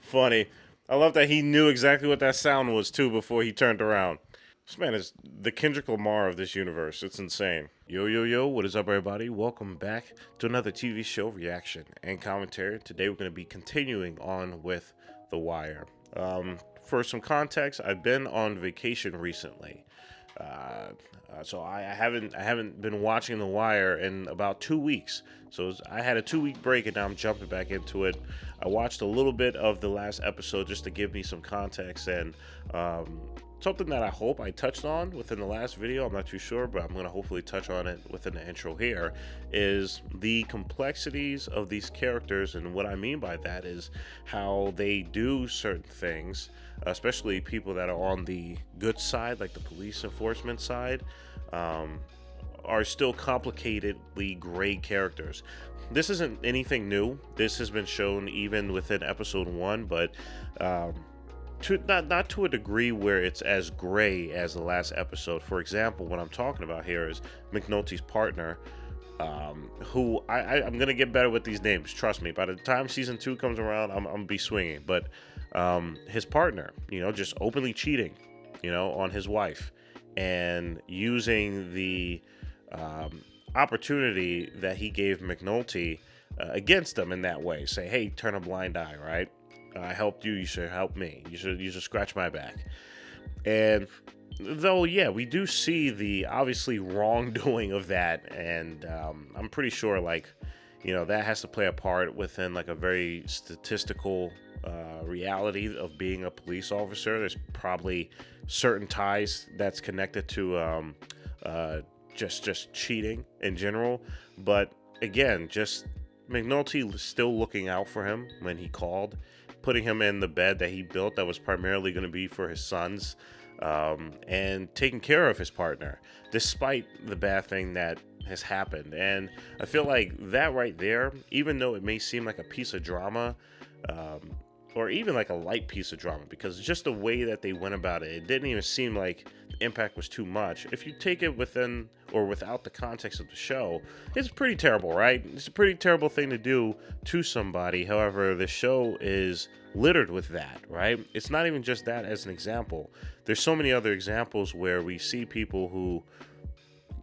Funny. I love that he knew exactly what that sound was too before he turned around. This man is the Kendrick Lamar of this universe. It's insane. Yo, yo, yo, what is up, everybody? Welcome back to another TV show reaction and commentary. Today, we're going to be continuing on with The Wire. For some context, I've been on vacation recently. So I haven't been watching The Wire in about 2 weeks. So I had a 2 week break and now I'm jumping back into it. I watched a little bit of the last episode just to give me some context and something that I hope I touched on within the last video. I'm not too sure, but I'm going to hopefully touch on it within the intro here. Is the complexities of these characters, and what I mean by that is how they do certain things, especially people that are on the good side, like the police enforcement side, are still complicatedly gray characters. This isn't anything new. This has been shown even within episode 1, but not to a degree where it's as gray as the last episode. For example, what I'm talking about here is McNulty's partner, who I'm going to get better with these names. Trust me. By the time season 2 comes around, I'm going to be swinging. But his partner, just openly cheating, on his wife and using the opportunity that he gave McNulty against him in that way. Say, hey, turn a blind eye, right? I helped you. You should help me. You should scratch my back. And though, yeah, we do see the obviously wrongdoing of that, and I'm pretty sure, that has to play a part within like a very statistical reality of being a police officer. There's probably certain ties that's connected to just cheating in general, but again, just McNulty was still looking out for him when he called, putting him in the bed that he built that was primarily going to be for his sons, and taking care of his partner, despite the bad thing that has happened. And I feel like that right there, even though it may seem like a piece of drama, or even like a light piece of drama, because just the way that they went about it, it didn't even seem like the impact was too much. If you take it within or without the context of the show, it's pretty terrible, right? It's a pretty terrible thing to do to somebody. However, the show is littered with that, right? It's not even just that as an example. There's so many other examples where we see people who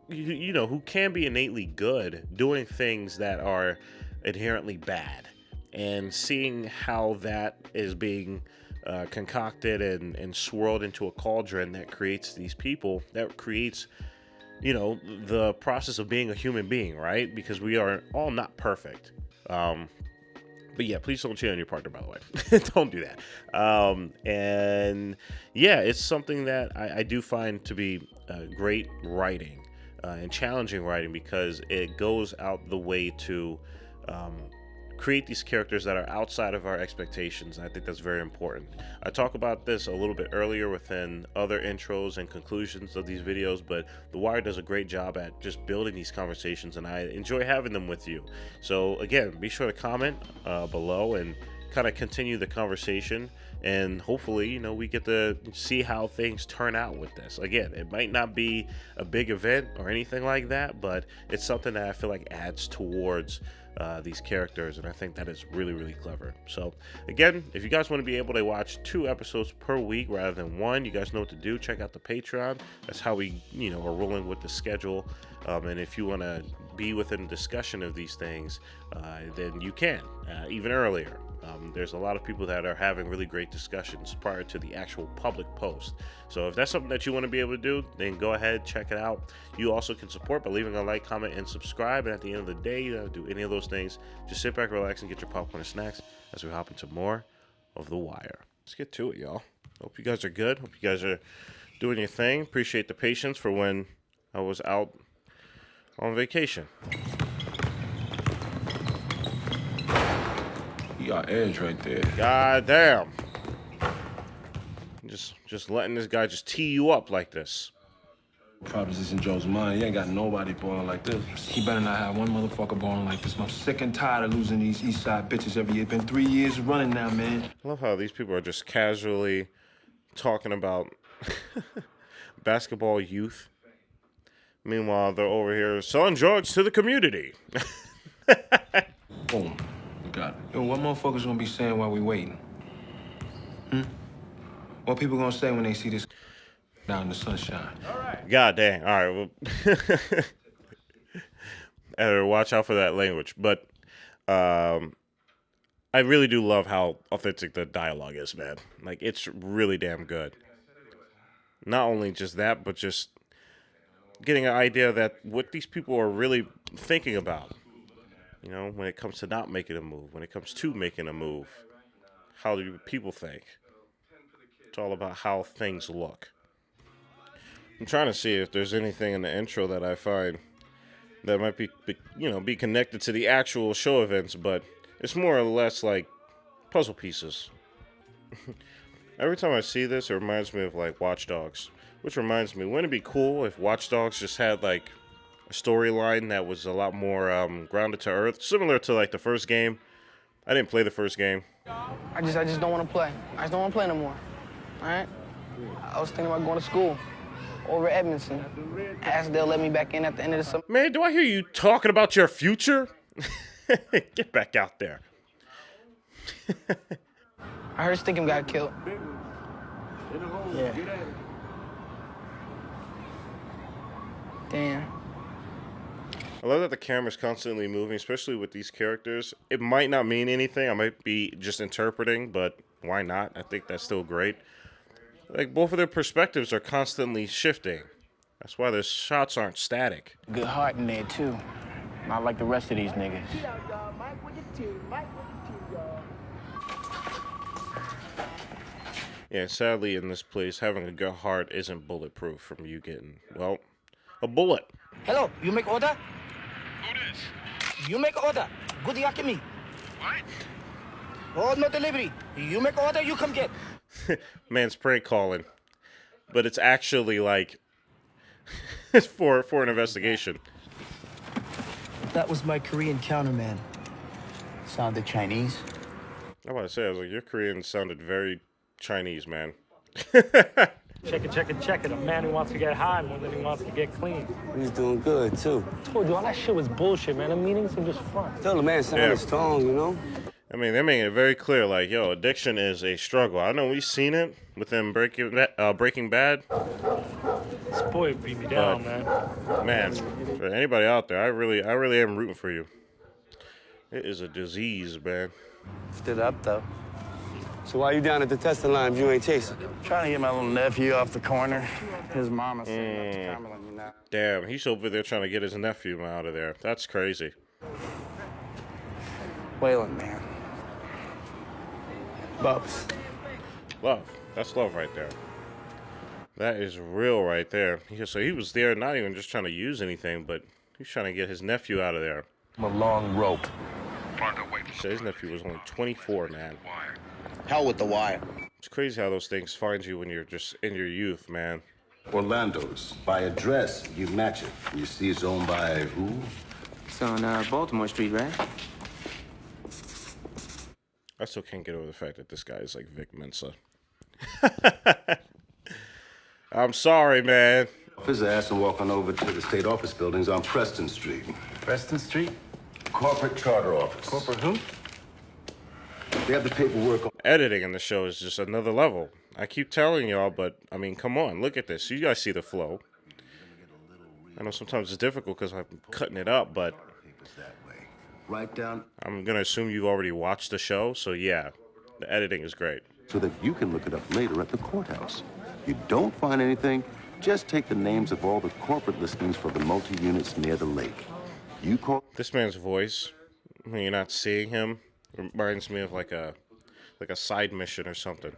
who can be innately good doing things that are inherently bad, and seeing how that is being concocted and swirled into a cauldron that creates these people, that creates, the process of being a human being, right? Because we are all not perfect. But yeah, please don't cheat on your partner, by the way. Don't do that. And yeah, it's something that I do find to be great writing and challenging writing, because it goes out the way to create these characters that are outside of our expectations. And I think that's very important. I talk about this a little bit earlier within other intros and conclusions of these videos, but The Wire does a great job at just building these conversations, and I enjoy having them with you. So again, be sure to comment below and kind of continue the conversation, and hopefully we get to see how things turn out with this. Again, it might not be a big event or anything like that, but it's something that I feel like adds towards these characters, and I think that is really, really clever. So again, if you guys want to be able to watch 2 episodes per week rather than 1, you guys know what to do. Check out the Patreon. That's how we are rolling with the schedule. And if you want to be within a discussion of these things, then you can even earlier. There's a lot of people that are having really great discussions prior to the actual public post. So if that's something that you want to be able to do, then go ahead, check it out. You also can support by leaving a like, comment, and subscribe. And at the end of the day, you don't do any of those things. Just sit back, relax, and get your popcorn and snacks as we hop into more of The Wire. Let's get to it, y'all. Hope you guys are good. Hope you guys are doing your thing. Appreciate the patience for when I was out on vacation. You got edge right there. God damn. Just letting this guy just tee you up like this. Problems is in Joe's mind. He ain't got nobody balling like this. He better not have one motherfucker balling like this. I'm sick and tired of losing these East Side bitches every year. It's been 3 years running now, man. I love how these people are just casually talking about basketball youth. Meanwhile, they're over here selling drugs to the community. Boom. got it. Yo, what motherfuckers gonna be saying while we waiting? What people gonna say when they see this down in the sunshine? God dang. All right. Well, editor, watch out for that language. But I really do love how authentic the dialogue is, man. Like, it's really damn good. Not only just that, but just getting an idea that what these people are really thinking about. You know, when it comes to not making a move, when it comes to making a move, how do people think? It's all about how things look. I'm trying to see if there's anything in the intro that I find that might be connected to the actual show events, but it's more or less like puzzle pieces. Every time I see this, it reminds me of like Watch Dogs, which reminds me, wouldn't it be cool if Watch Dogs just had like a storyline that was a lot more grounded to earth, similar to like the first game. I didn't play the first game. I just don't want to play. I just don't want to play no more. All right? I was thinking about going to school over at Edmondson. Asked they'll let me back in at the end of the summer. Man, do I hear you talking about your future? Get back out there. I heard Stinkum got killed. Yeah. Damn. I love that the camera's constantly moving, especially with these characters. It might not mean anything. I might be just interpreting, but why not? I think that's still great. Like, both of their perspectives are constantly shifting. That's why their shots aren't static. Good heart in there, too. Not like the rest of these niggas. Yeah, sadly, in this place, having a good heart isn't bulletproof from you getting, well, a bullet. Hello, you make order? Who this? You make order. Good yakimi. What? Oh, no delivery. You make order, you come get. Man's prank calling. But it's actually like it's for an investigation. That was my Korean counterman. Sounded Chinese. I want to say, I was like, your Korean sounded very Chinese, man. Check it. A man who wants to get high more than he wants to get clean. He's doing good, too. I told you, all that shit was bullshit, man. The meetings are just fun. Tell the man sounded strong, you know? I mean, they're making it very clear, like, yo, addiction is a struggle. I know we've seen it with them Breaking Bad. This boy beat me down, man. Man, for anybody out there, I really am rooting for you. It is a disease, man. Stood up, though. So why you down at the testing line if you ain't chasing? Trying to get my little nephew off the corner. His mama said not to comment on me now. Damn, he's over there trying to get his nephew out of there. That's crazy. Waylon, man. Bubs. Love. That's love right there. That is real right there. So he was there not even just trying to use anything, but he's trying to get his nephew out of there. I'm a long rope. Farther away from So his nephew was only 24, man. wire. Hell with the wire. It's crazy how those things find you when you're just in your youth, man. Orlando's. By address, you match it. You see it's owned by who? It's on Baltimore Street, right? I still can't get over the fact that this guy is like Vic Mensa. I'm sorry, man. Off his ass and walking over to the state office buildings on Preston Street. Preston Street? Corporate charter office. Corporate who? They have the paperwork on. Editing in the show is just another level. I keep telling y'all, but I mean, come on, look at this. You guys see the flow. I know sometimes it's difficult because I'm cutting it up, but Right down I'm going to assume you've already watched the show, so yeah, the editing is great. so that you can look it up later at the courthouse. You don't find anything, just take the names of all the corporate listings for the multi-units near the lake. You call. This man's voice, when you're not seeing him, reminds me of like a side mission or something.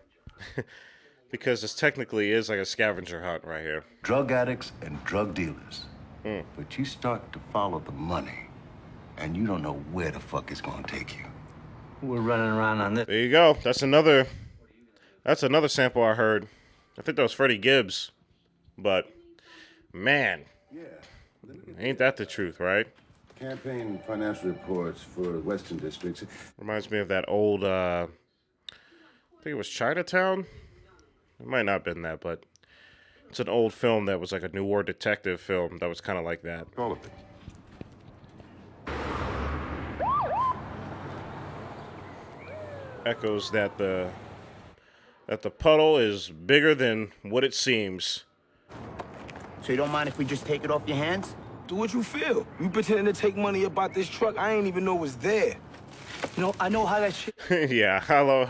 Because this technically is like a scavenger hunt right here. Drug addicts and drug dealers. But you start to follow the money, and you don't know where the fuck it's gonna take you. We're running around on this. There you go. That's another sample I heard. I think that was Freddie Gibbs. But, man, ain't that the truth, right? Campaign financial reports for Western districts. Reminds me of that old, I think it was Chinatown? It might not have been that, but it's an old film that was like a noir detective film that was kind of like that. All of it. echoes that the puddle is bigger than what it seems. So you don't mind if we just take it off your hands? Do what you feel. You pretending to take money about this truck I ain't even know was there. You know, I know how that shit... Yeah, I love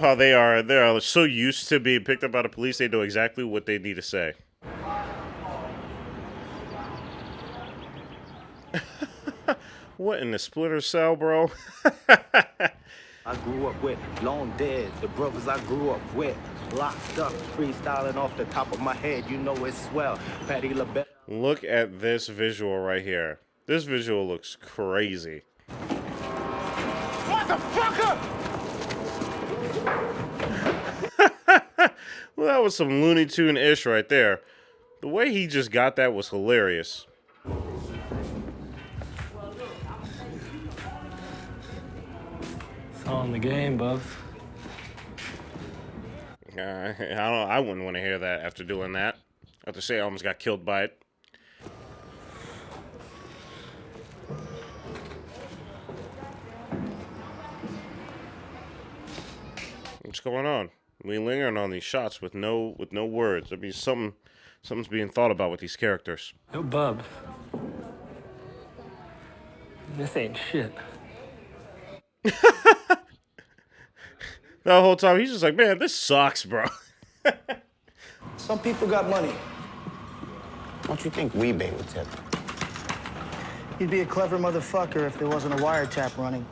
how they are so used to being picked up by the police, they know exactly what they need to say. What in the Splinter Cell, bro? I grew up with, long dead. The brothers I grew up with, locked up, freestyling off the top of my head. You know it's swell. Patty LaBelle. Look at this visual right here. This visual looks crazy. Motherfucker! Well, that was some Looney Tune-ish right there. The way he just got that was hilarious. It's all in the game, bub. I wouldn't want to hear that after doing that. After say I almost got killed by it. What's going on? We lingering on these shots with no words. I mean, something's being thought about with these characters. Yo, bub. This ain't shit. The whole time he's just like, man, this sucks, bro. Some people got money. Don't you think Weebay would tip? You'd be a clever motherfucker if there wasn't a wiretap running.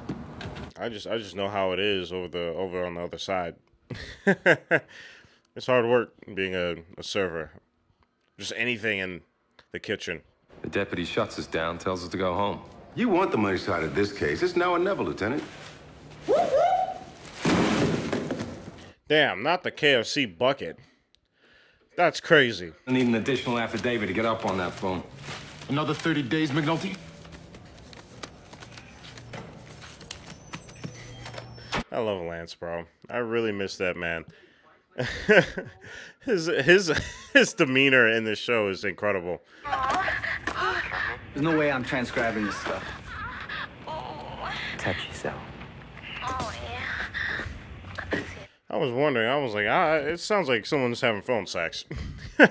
I just know how it is over on the other side. It's hard work being a server. Just anything in the kitchen. The deputy shuts us down, tells us to go home. You want the money side of this case. It's now or never, Lieutenant. Damn, not the KFC bucket. That's crazy. I need an additional affidavit to get up on that phone. Another 30 days, McNulty? I love Lance, bro. I really miss that man. his demeanor in this show is incredible. There's no way I'm transcribing this stuff. Touch yourself. I was wondering. I was like, it sounds like someone's having phone sex. Wanna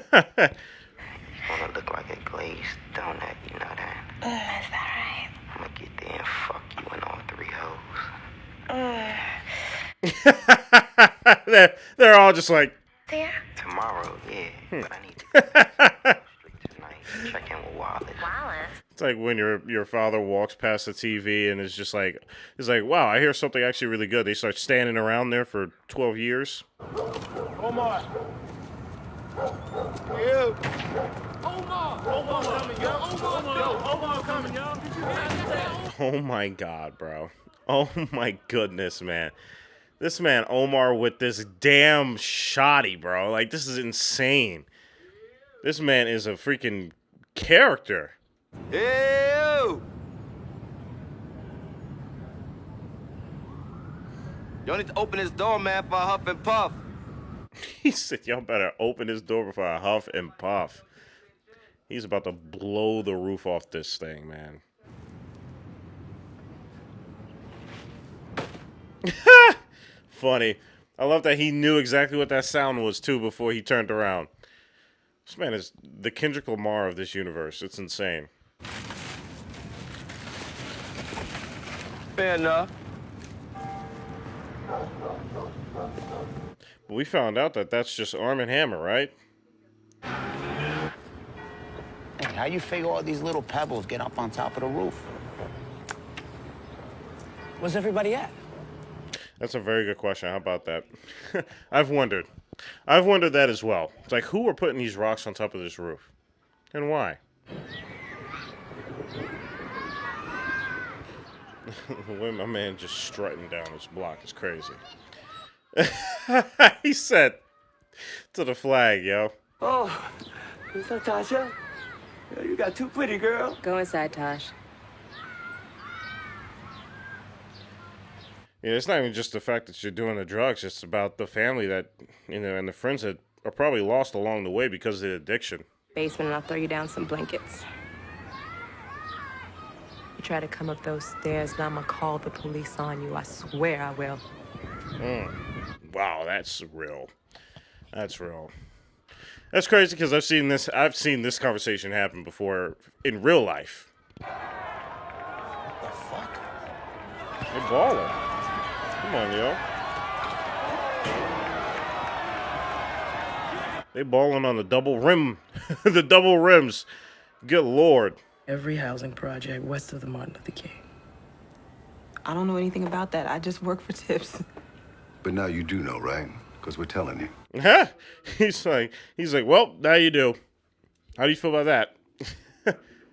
look like a glazed donut, you know that? Is that right? I'm gonna get there and fuck you and all 3 hoes. They're all just like, There? Tomorrow, yeah. But I need to go straight tonight. Check in with Wallace. Wallace? it's like when your father walks past the TV and it's like, wow, I hear something actually really good. They start standing around there for 12 years. Omar! You! Omar coming, yo! Omar coming, yo! Oh my God, bro. Oh my goodness, man. This man, Omar, with this damn shoddy, bro. Like, this is insane. This man is a freaking character. Ew! Y'all need to open this door, man, for a huff and puff. He said, y'all better open this door before I huff and puff. He's about to blow the roof off this thing, man. Funny. I love that he knew exactly what that sound was, too, before he turned around. This man is the Kendrick Lamar of this universe. It's insane. Fair enough. But we found out that that's just Arm& Hammer, right? Hey, how you figure all these little pebbles get up on top of the roof? Where's everybody at? That's a very good question. How about that? I've wondered. I've wondered that as well. It's like, who are putting these rocks on top of this roof? And why? When my man just strutting down this block is crazy. He said to the flag, yo. Oh, what's up, Tasha? You got too pretty, girl. Go inside, Tosh. Yeah, it's not even just the fact that you're doing the drugs. It's about the family that, and the friends that are probably lost along the way because of the addiction. Basement, and I'll throw you down some blankets. You try to come up those stairs, and I'ma call the police on you. I swear I will. Wow, that's real. That's real. That's crazy because I've seen this conversation happen before in real life. The fuck? They balling. Come on, yo. They balling on the double rim. The double rims. Good Lord. Every housing project west of the Martin Luther King. I don't know anything about that. I just work for tips. But now you do know, right? Because we're telling you. He's like, well, now you do. How do you feel about that?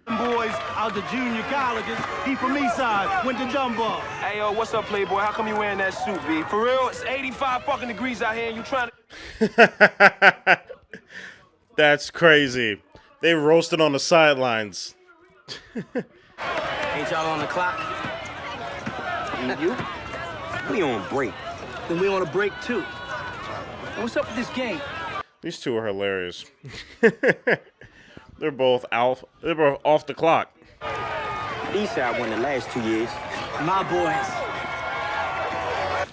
Boys out the junior colleges. He from East Side, went to Dunbar. Hey, yo, what's up, Playboy? How come you wearing that suit, B? For real, it's 85 fucking degrees out here and you trying to... That's crazy. They roasted on the sidelines. Ain't y'all on the clock? And you? We on break. Then we on a break, too. And what's up with this game? These two are hilarious. They're both off the clock. Eastside won the last 2 years. My boys.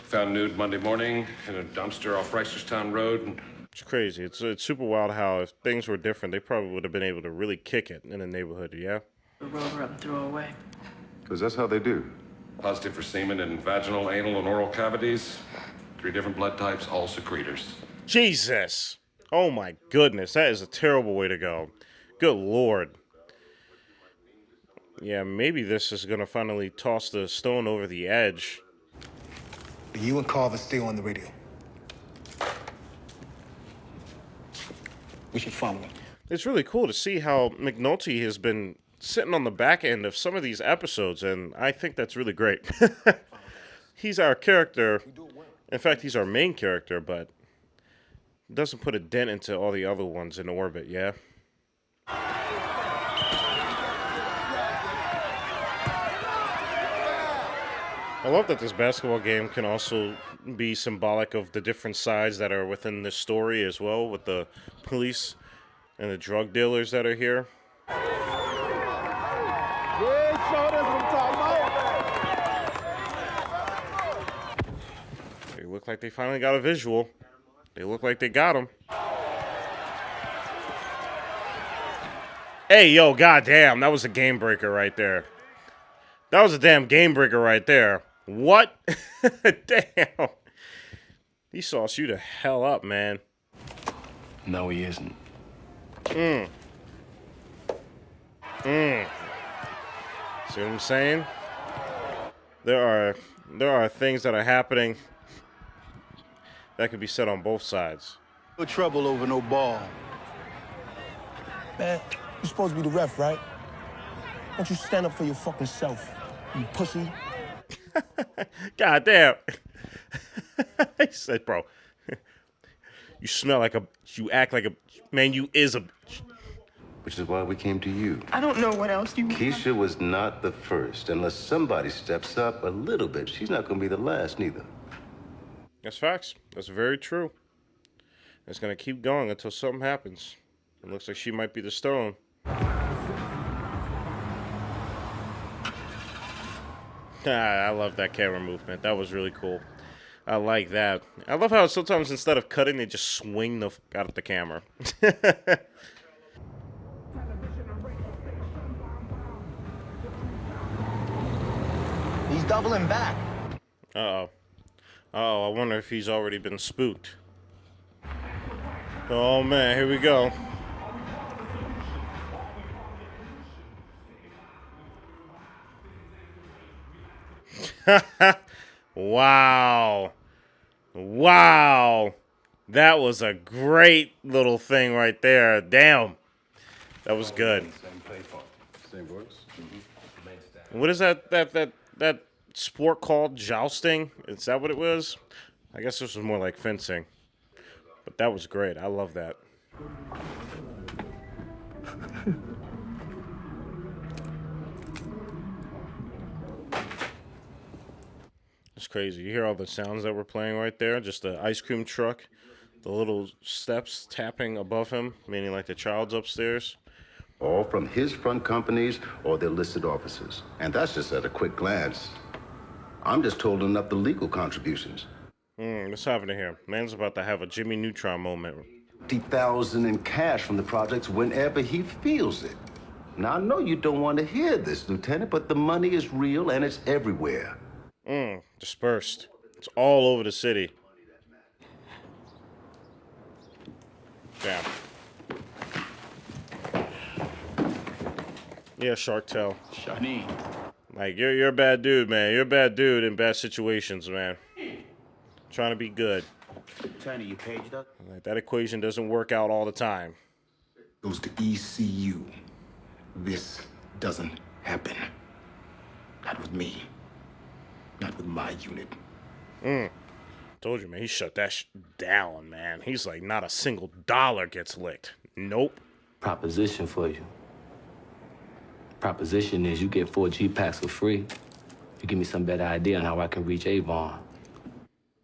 Found nude Monday morning in a dumpster off Reisterstown Road. It's crazy. It's super wild how if things were different, they probably would have been able to really kick it in the neighborhood, yeah? Roll her up and throw her away. Because that's how they do. Positive for semen in vaginal, anal, and oral cavities. 3 different blood types, all secretors. Jesus. Oh my goodness. That is a terrible way to go. Good Lord. Yeah, maybe this is going to finally toss the stone over the edge. You and Carver stay on the radio. We should follow him. It's really cool to see how McNulty has been sitting on the back end of some of these episodes, and I think that's really great. He's our character. In fact, he's our main character, but doesn't put a dent into all the other ones in orbit, yeah? I love that this basketball game can also be symbolic of the different sides that are within this story as well, with the police and the drug dealers that are here. They look like they finally got a visual. They look like they got him. Hey, yo, goddamn, that was a game breaker right there. That was a damn game breaker right there. What? Damn. He sauced you to hell up, man. No, he isn't. See what I'm saying? There are things that are happening that could be said on both sides. No trouble over no ball. Man, you're supposed to be the ref, right? Why don't you stand up for your fucking self, you pussy? God damn. He said, bro, you smell like you act like a, man, you is a. Which is why we came to you. I don't know what else you Keisha was not the first. Unless somebody steps up a little bit, she's not going to be the last, neither. That's facts. That's very true. It's going to keep going until something happens. It looks like she might be the stone. I love that camera movement. That was really cool. I like that. I love how sometimes instead of cutting, they just swing the f out of the camera. He's doubling back. Uh-oh. Uh-oh, I wonder if he's already been spooked. Oh, man, here we go. Wow. Wow. That was a great little thing right there. Damn. That was good. Same voice. What is that sport called? Jousting? Is that what it was? I guess this was more like fencing. But that was great. I love that. It's crazy. You hear all the sounds that we're playing right there? Just the ice cream truck, the little steps tapping above him, meaning like the child's upstairs. all from his front companies or their listed offices. And that's just at a quick glance. I'm just totaling up the legal contributions. What's happening here? Man's about to have a Jimmy Neutron moment. 50,000 in cash from the projects whenever he feels it. Now, I know you don't want to hear this, Lieutenant, but the money is real and it's everywhere. Dispersed. It's all over the city. Damn. Yeah, Shark Tail. Shawnee. Like, you're a bad dude, man. You're a bad dude in bad situations, man. Trying to be good. Turner, you paged up? Like, that equation doesn't work out all the time. Goes to ECU. This doesn't happen. Not with me. Not with my unit. Told you, man. He shut that down, man. He's like, not a single dollar gets licked. Nope. Proposition for you. Proposition is you get 4 G-packs for free. You give me some better idea on how I can reach Avon.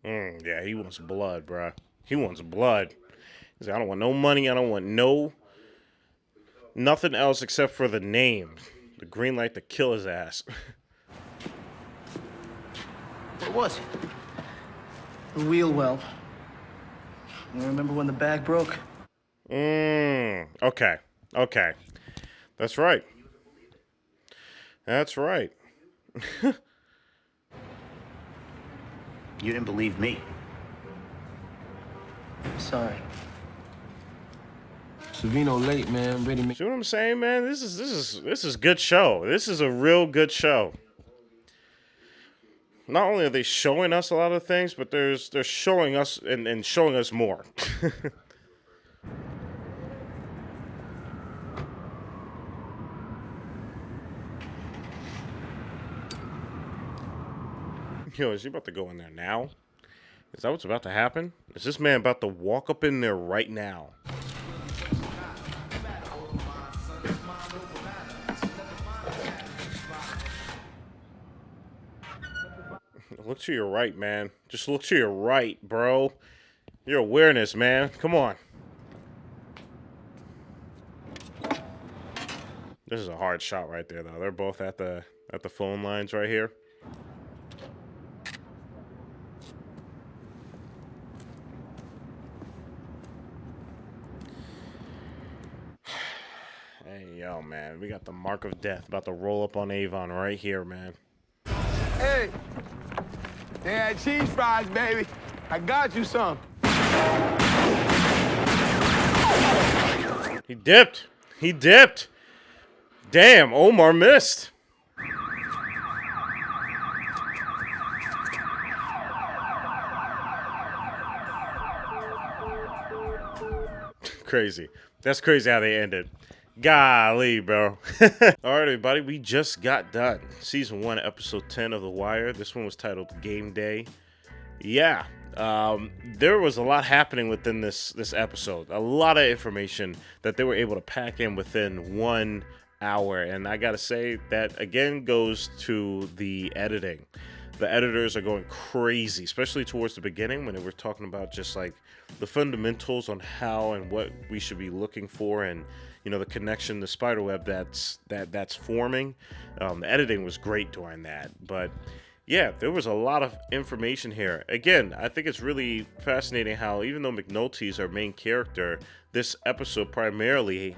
Yeah, he wants blood, bruh. He wants blood. He's like, I don't want no money. I don't want nothing else except for the name. The green light to kill his ass. What was it? The wheel well. You remember when the bag broke? Okay. That's right. That's right. You didn't believe me. Sorry. Savino late, man. Ready, man. See what I'm saying, man? This is good show. This is a real good show. Not only are they showing us a lot of things, but they're showing us and showing us more. Yo, is he about to go in there now? Is that what's about to happen? Is this man about to walk up in there right now? Look to your right, man. Just look to your right, bro. Your awareness, man. Come on. This is a hard shot right there, though. They're both at the phone lines right here. Hey, yo, man. We got the mark of death about to roll up on Avon right here, man. Hey, they had cheese fries, baby. I got you some. He dipped. He dipped. Damn, Omar missed. Crazy. That's crazy how they ended. Golly, bro. All right, everybody, we just got done. Season 1, episode 10 of The Wire. This one was titled Game Day. Yeah, there was a lot happening within this episode. A lot of information that they were able to pack in within 1 hour. And I gotta say, that again goes to the editing. The editors are going crazy, especially towards the beginning when they were talking about just like the fundamentals on how and what we should be looking for, and you know, the connection, the spiderweb that's forming. The editing was great during that, but yeah, there was a lot of information here. Again, I think it's really fascinating how even though McNulty's our main character, this episode primarily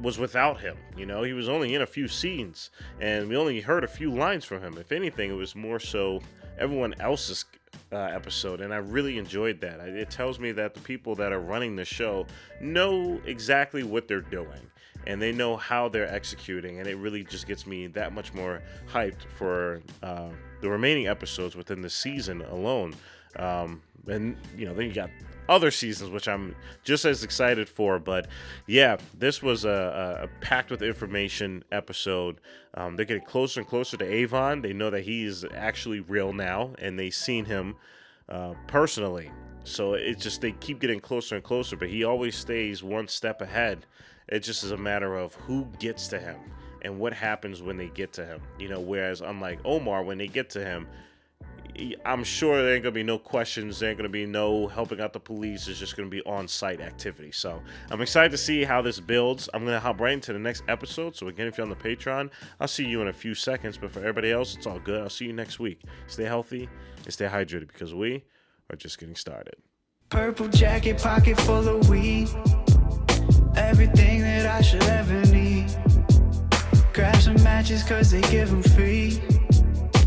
was without him. You know, he was only in a few scenes, and we only heard a few lines from him. If anything, it was more so everyone else's episode, and I really enjoyed that. It tells me that the people that are running the show know exactly what they're doing, and they know how they're executing, and it really just gets me that much more hyped for the remaining episodes within the season alone. And, you know, then you got other seasons, which I'm just as excited for. But yeah, this was a packed with information episode. They're getting closer and closer to Avon. They know that he's actually real now, and they've seen him personally. So it's just they keep getting closer and closer, but he always stays one step ahead. It just is a matter of who gets to him and what happens when they get to him. You know, whereas unlike Omar, when they get to him, I'm sure there ain't gonna be no questions. There ain't gonna be no helping out the police. It's just gonna be on-site activity. So I'm excited to see how this builds. I'm gonna hop right into the next episode. So again, if you're on the Patreon, I'll see you in a few seconds. But for everybody else, it's all good. I'll see you next week. Stay healthy and stay hydrated because we are just getting started. Purple jacket, pocket full of weed. Everything that I should ever need. Grab some matches cause they give them free.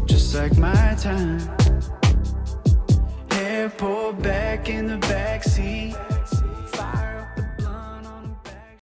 Just like my time. Hair pulled back in the backseat.